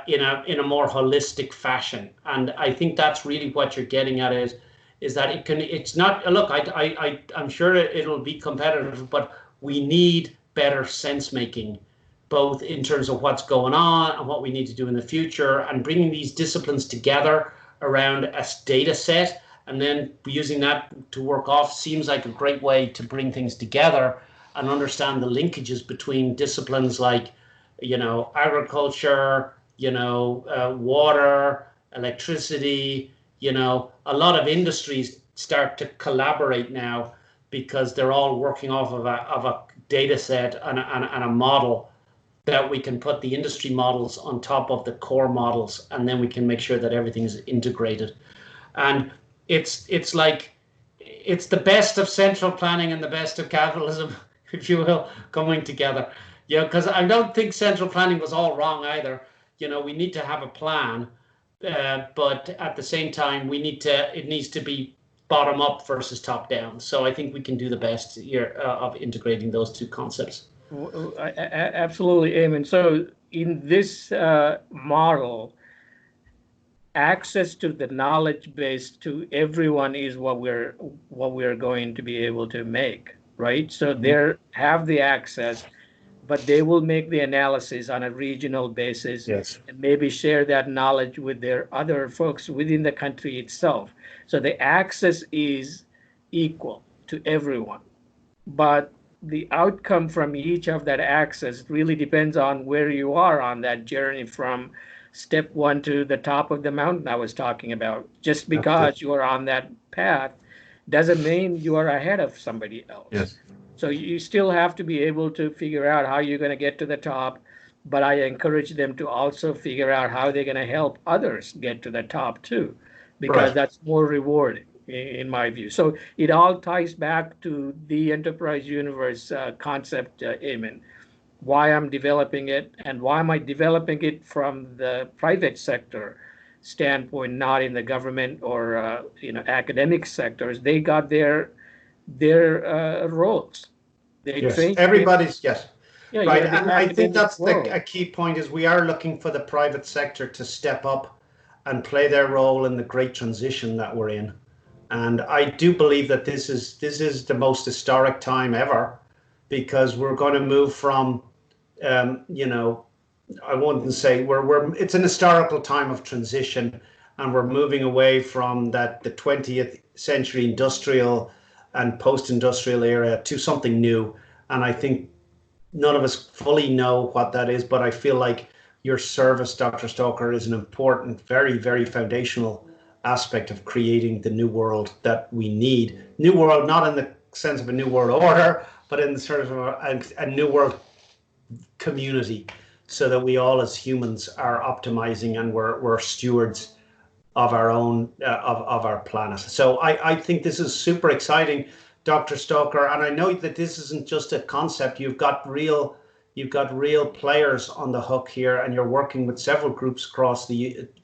in a more holistic fashion, and I think that's really what you're getting at is that it's not, look, I'm sure it'll be competitive, but we need better sense making, both in terms of what's going on and what we need to do in the future, and bringing these disciplines together around a data set, and then using that to work off seems like a great way to bring things together and understand the linkages between disciplines like, agriculture, water, electricity. A lot of industries start to collaborate now because they're all working off of a data set and a model that we can put the industry models on top of the core models, and then we can make sure that everything is integrated. And it's like it's the best of central planning and the best of capitalism, if you will, coming together. Because I don't think central planning was all wrong either. We need to have a plan, but at the same time, it needs to be bottom up versus top down. So I think we can do the best here of integrating those two concepts. Absolutely, Eamon. So in this model, access to the knowledge base to everyone is what we're going to be able to make, right? So they have the access, but they will make the analysis on a regional basis. Yes. And maybe share that knowledge with their other folks within the country itself. So the access is equal to everyone, but the outcome from each of that access really depends on where you are on that journey from step one to the top of the mountain I was talking about. Just because you are on that path doesn't mean you are ahead of somebody else. Yes. So you still have to be able to figure out how you're going to get to the top, but I encourage them to also figure out how they're going to help others get to the top too, because that's more rewarding in my view. So it all ties back to the enterprise universe concept, Eamon. Why I'm developing it, and why am I developing it from the private sector standpoint, not in the government or academic sectors. They got their roles. They Yes, train everybody's, yes. yeah, Right, you're the and I think academic that's world. a key point is we are looking for the private sector to step up and play their role in the great transition that we're in. And I do believe that this is the most historic time ever, because we're going to move from, I wouldn't say it's an historical time of transition, and we're moving away from the 20th century industrial and post-industrial era to something new. And I think none of us fully know what that is, but I feel like your service, Dr. Stalker, is an important, very, very foundational aspect of creating the new world that we need. New world, not in the sense of a new world order, but in the sort of a new world community, so that we all as humans are optimizing and we're stewards of our own of our planet. So I think this is super exciting, Dr. Stalker, and I know that this isn't just a concept. You've got real players on the hook here, and you're working with several groups across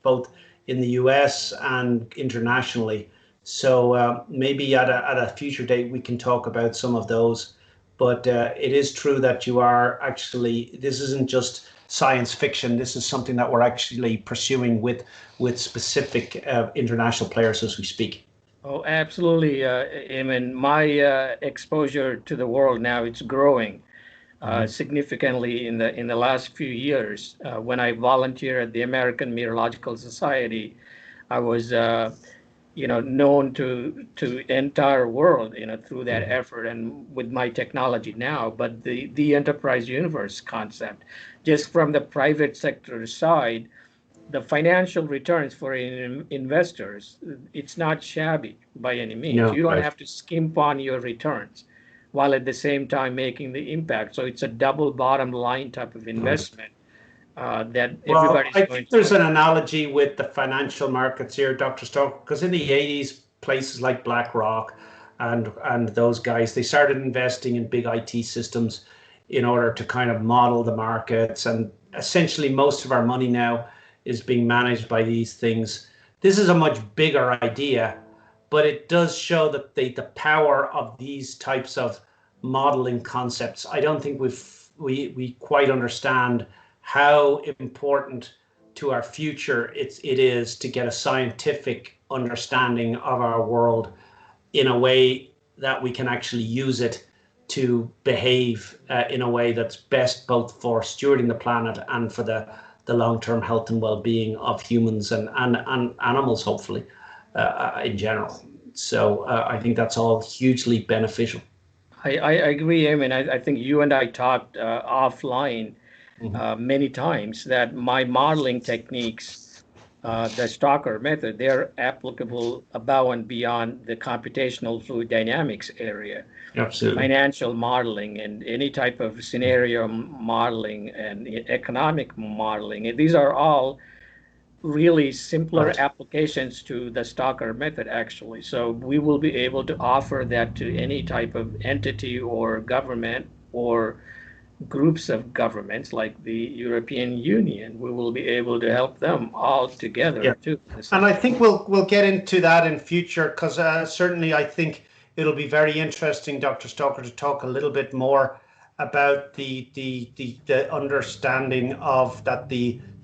both in the US and internationally. So maybe at a future date we can talk about some of those. But it is true that you are actually, this isn't just science fiction. This is something that we're actually pursuing with specific international players as we speak. Oh, absolutely, Eamon. My exposure to the world now, it's growing significantly in the last few years. When I volunteered at the American Meteorological Society, I was known to entire world through that effort and with my technology now. But the enterprise universe concept, just from the private sector side, the financial returns for investors, it's not shabby by any means. No, You don't right. have to skimp on your returns while at the same time making the impact. So it's a double bottom line type of Right. investment. that Well, everybody's I going think to. there's an analogy with the financial markets here, Dr. Stoker, because in the 80s, places like BlackRock and those guys, they started investing in big IT systems in order to kind of model the markets. And essentially, most of our money now is being managed by these things. This is a much bigger idea, but it does show that the power of these types of modeling concepts. I don't think we quite understand how important to our future it is to get a scientific understanding of our world in a way that we can actually use it to behave in a way that's best both for stewarding the planet and for the long-term health and well-being of humans and animals, hopefully, in general. So I think that's all hugely beneficial. I agree, Eamon. I think you and I talked offline Mhm. many times that my modeling techniques, the Stalker method, they're applicable above and beyond the computational fluid dynamics area, Absolutely. financial modeling, and any type of scenario modeling and economic modeling. And these are all really simpler Right. applications to the Stalker method, actually. So we will be able to offer that to any type of entity or government or groups of governments like the European Union. We will be able to help them all together Yeah. too, And I essentially. think we'll get into that in future because certainly I think it'll be very interesting, Dr. Stoker, to talk a little bit more about the understanding of that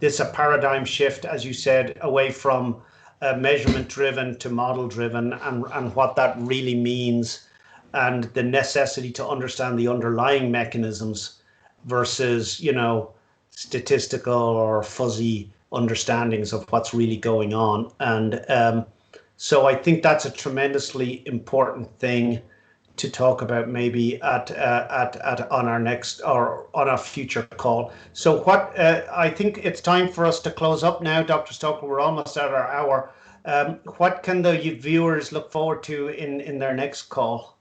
this a paradigm shift, as you said, away from measurement driven to model driven, and what that really means, and the necessity to understand the underlying mechanisms versus statistical or fuzzy understandings of what's really going on. And so I think that's a tremendously important thing to talk about maybe at on our next or on a future call. So what I think it's time for us to close up now, Dr. Stoker. We're almost at our hour. What can the viewers look forward to in their next call?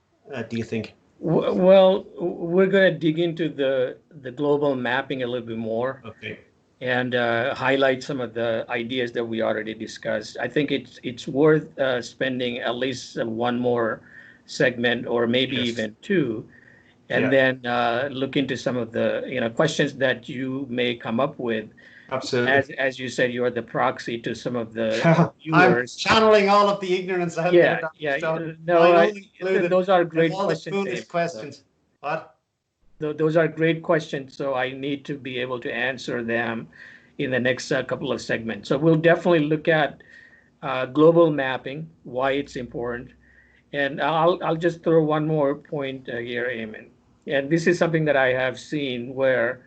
Do you think? Well, we're going to dig into the global mapping a little bit more Okay. and highlight some of the ideas that we already discussed. I think it's worth spending at least one more segment or maybe Yes. even two, and Yeah. then look into some of the questions that you may come up with. Absolutely. As you said, you're the proxy to some of the I'm viewers. channeling all of the ignorance out there, Yeah, Dr. yeah. Stone, No, mine own included, those are and great all the questions, foolish Abe. So questions. What? those are great questions. So I need to be able to answer them in the next couple of segments. So we'll definitely look at global mapping, why it's important. And I'll just throw one more point here, Eamon. And this is something that I have seen where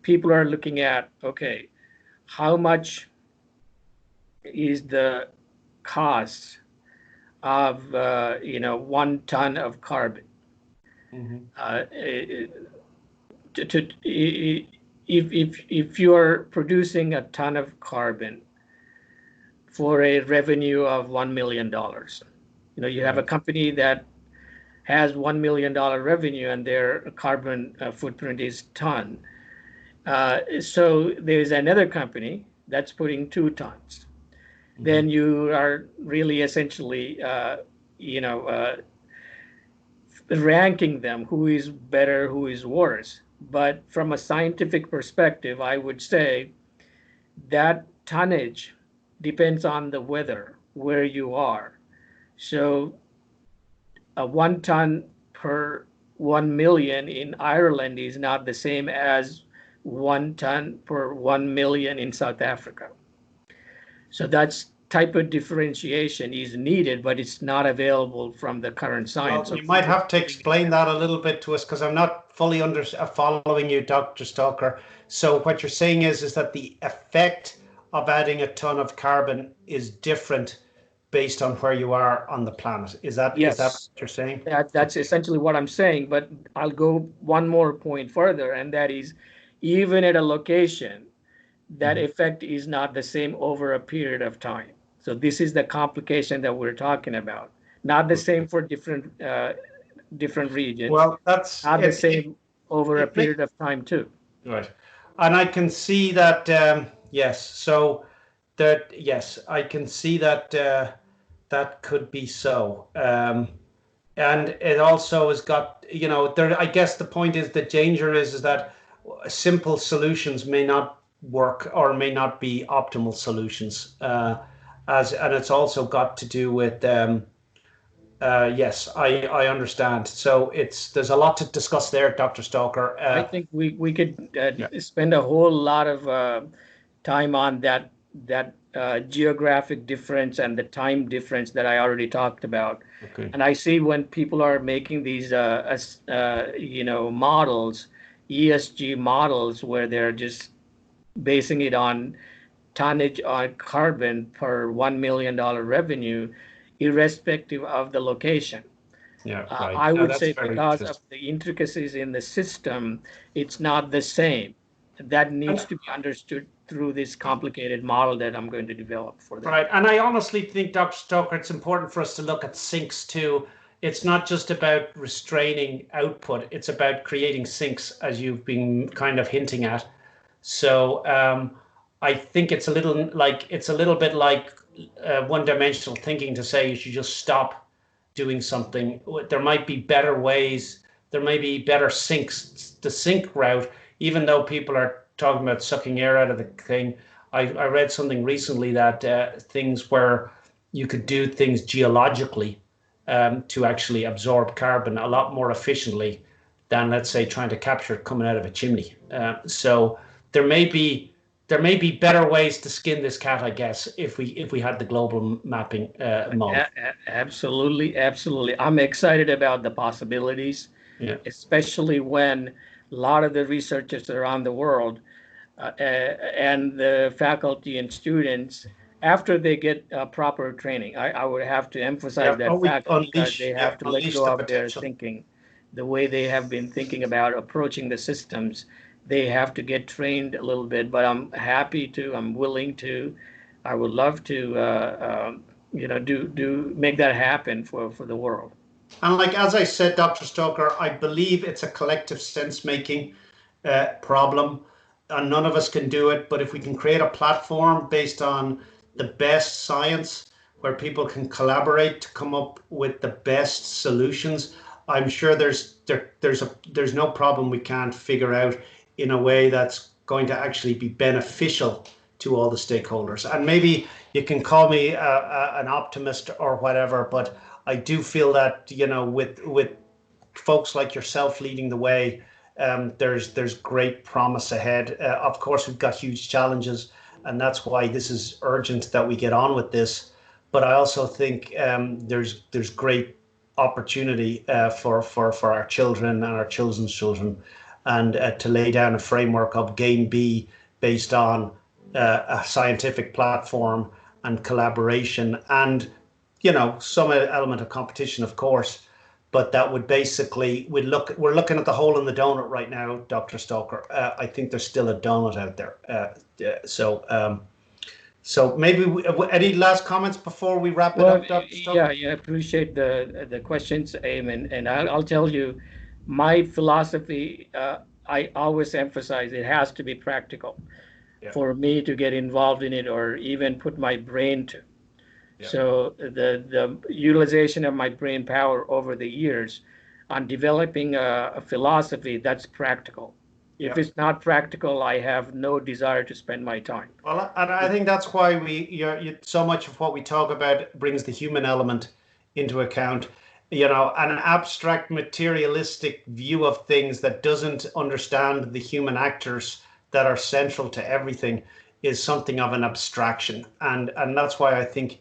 people are looking at, okay, how much is the cost of 1 ton of carbon? Hmm. Uh, if you are producing a ton of carbon for a revenue of $1 million, you have a Right. company that has $1 million revenue and their carbon footprint is ton. So there's another company that's putting 2 tons. Then Hmm. you are really essentially, you know, uh, ranking them who is better, who is worse. But from a scientific perspective, I would say that tonnage depends on the weather, where you are. So a 1 ton per 1 million in Ireland is not the same as 1 ton per 1 million in South Africa. So that's type of differentiation is needed, but it's not available from the current science. Well, So you we might will have to be doing explain that a little bit to us because I'm not fully following you, Dr. Stalker. So what you're saying is that the effect of adding a ton of carbon is different based on where you are on the planet. Is that what Yes, you're saying? that's Okay. essentially what I'm saying. But I'll go one more point further, and that is even at a location, that Mhm. effect is not the same over a period of time. So this is the complication that we're talking about. Not the same for different regions, Well, that's not the it. same over a It makes period of time too. right. and I can see that, yes, so that, yes, I can see that that could be so. And it also has got, there, I guess the point is, the danger is that simple solutions may not work or may not be optimal solutions. And it's also got to do with, yes, I understand. So there's a lot to discuss there, Dr. Stalker. I think we could Yeah. spend a whole lot of time on that geographic difference and the time difference that I already talked about. Okay. And I see when people are making these models, ESG models, where they're just basing it on tonnage on carbon per $1 million revenue, irrespective of the location. Yeah, right. I No, would that's say very because of interesting. the intricacies in the system, it's not the same. That needs And to be understood through this complicated model that I'm going to develop for them. right. And I honestly think, Dr. Stoker, it's important for us to look at sinks too. It's not just about restraining output, it's about creating sinks, as you've been kind of hinting at. So I think it's a little bit like one-dimensional thinking to say you should just stop doing something. There might be better ways. There may be better sinks. The sink route, even though people are talking about sucking air out of the thing, I read something recently that things where you could do things geologically to actually absorb carbon a lot more efficiently than, let's say, trying to capture it coming out of a chimney. So there may be better ways to skin this cat, I guess, if we had the global mapping model. Absolutely, absolutely. I'm excited about the possibilities, Yeah. especially when a lot of the researchers around the world and the faculty and students, after they get proper training, I would have to emphasize Yeah. Oh, that we fact because they have to let unleash go the of their potential. thinking, the way they have been thinking about approaching the systems. They have to get trained a little bit, but I'm willing to, I would love to, do make that happen for the world. And like as I said, Dr. Stoker, I believe it's a collective sense making problem, and none of us can do it. But if we can create a platform based on the best science, where people can collaborate to come up with the best solutions, I'm sure there's no problem we can't figure out in a way that's going to actually be beneficial to all the stakeholders. And maybe you can call me an optimist or whatever, but I do feel that, with folks like yourself leading the way, there's great promise ahead. Of course, we've got huge challenges, and that's why this is urgent that we get on with this. But I also think there's great opportunity for our children and our children's children, and to lay down a framework of Game B based on a scientific platform and collaboration, and some element of competition, of course, but that would basically, we're looking at the hole in the donut right now, Dr. Stalker. I think there's still a donut out there. So maybe any last comments before we wrap it Well, up, Dr. yeah, Stalker? yeah, appreciate the questions, Aim, and I'll tell you, my philosophy. I always emphasize it has to be practical Yeah, for me to get involved in it or even put my brain to. yeah, So the utilization of my brain power over the years on developing a philosophy that's practical. If yeah. it's not practical, I have no desire to spend my time. Well, and I think that's why so much of what we talk about brings the human element into account. An abstract materialistic view of things that doesn't understand the human actors that are central to everything is something of an abstraction. And that's why I think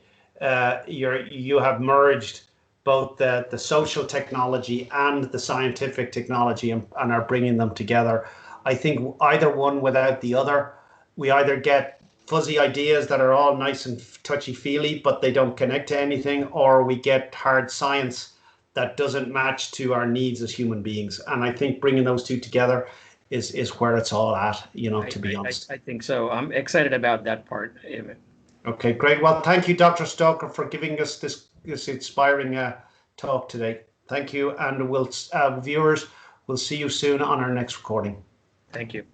you have merged both the social technology and the scientific technology, and are bringing them together. I think either one without the other, we either get fuzzy ideas that are all nice and touchy feely, but they don't connect to anything, or we get hard science that doesn't match to our needs as human beings. And I think bringing those two together is where it's all at, I, to be I, I honest. I think so. I'm excited about that part, Evan. Okay, great. Well, thank you, Dr. Stalker, for giving us this inspiring talk today. Thank you, and viewers, we'll see you soon on our next recording. Thank you.